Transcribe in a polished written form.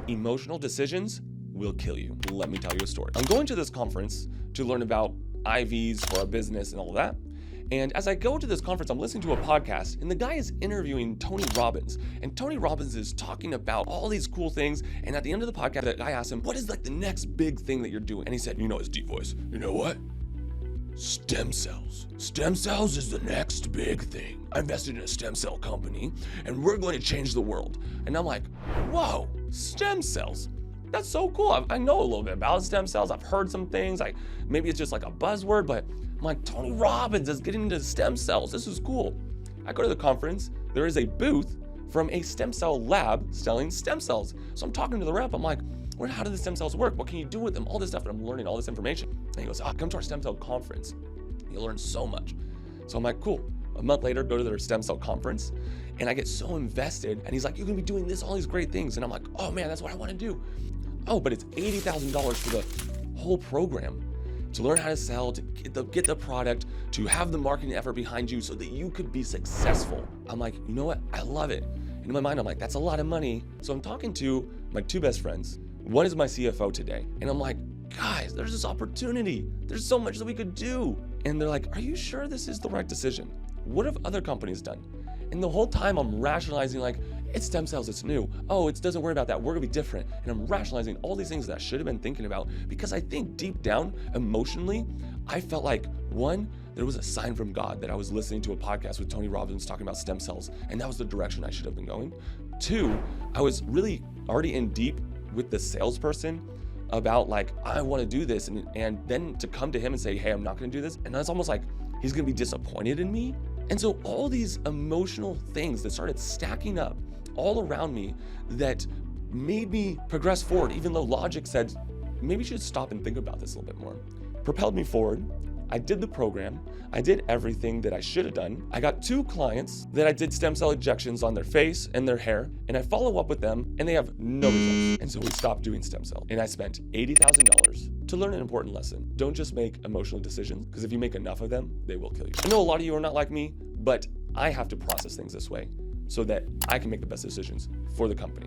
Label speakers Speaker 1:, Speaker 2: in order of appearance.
Speaker 1: Emotional decisions will kill you. Let me tell you a story. I'm going to this conference to learn about IVs for our business and all that. And as I go to this conference, I'm listening to a podcast, and the guy is interviewing Tony Robbins. And Tony Robbins is talking about all these cool things. And at the end of the podcast, the guy asked him, what is like the next big thing that you're doing? And he said, his deep voice, you know what? Stem cells. Stem cells is the next big thing. I invested in a stem cell company, and we're going to change the world. And I'm like, whoa, stem cells. That's so cool. I know a little bit about stem cells. I've heard some things. Maybe it's just like a buzzword, but I'm like, Tony Robbins is getting into stem cells. This is cool. I go to the conference. There is a booth from a stem cell lab selling stem cells. So I'm talking to the rep. I'm like, how do the stem cells work? What can you do with them? All this stuff. And I'm learning all this information. And he goes, come to our stem cell conference. You'll learn so much. So I'm like, cool. A month later, go to their stem cell conference. And I get so invested. And he's like, you're going to be doing this, all these great things. And I'm like, oh man, that's what I want to do. Oh, but it's $80,000 for the whole program. To learn how to sell, to get the product, to have the marketing effort behind you so that you could be successful. I'm like, you know what? I love it. And in my mind, I'm like, that's a lot of money. So I'm talking to my two best friends. One is my CFO today. And I'm like, guys, there's this opportunity. There's so much that we could do. And they're like, are you sure this is the right decision? What have other companies done? And the whole time I'm rationalizing like, it's stem cells, it's new. Oh, it doesn't worry about that. We're gonna be different. And I'm rationalizing all these things that I should have been thinking about because I think deep down, emotionally, I felt like, one, there was a sign from God that I was listening to a podcast with Tony Robbins talking about stem cells, and that was the direction I should have been going. Two, I was really already in deep with the salesperson about like, I wanna do this, and then to come to him and say, hey, I'm not gonna do this, and that's almost like he's gonna be disappointed in me. And so all these emotional things that started stacking up all around me that made me progress forward, even though logic said, maybe you should stop and think about this a little bit more, propelled me forward. I did the program. I did everything that I should have done. I got 2 clients that I did stem cell injections on their face and their hair, and I follow up with them and they have no results. And so we stopped doing stem cell. And I spent $80,000 to learn an important lesson. Don't just make emotional decisions, because if you make enough of them, they will kill you. I know a lot of you are not like me, but I have to process things this way so that I can make the best decisions for the company.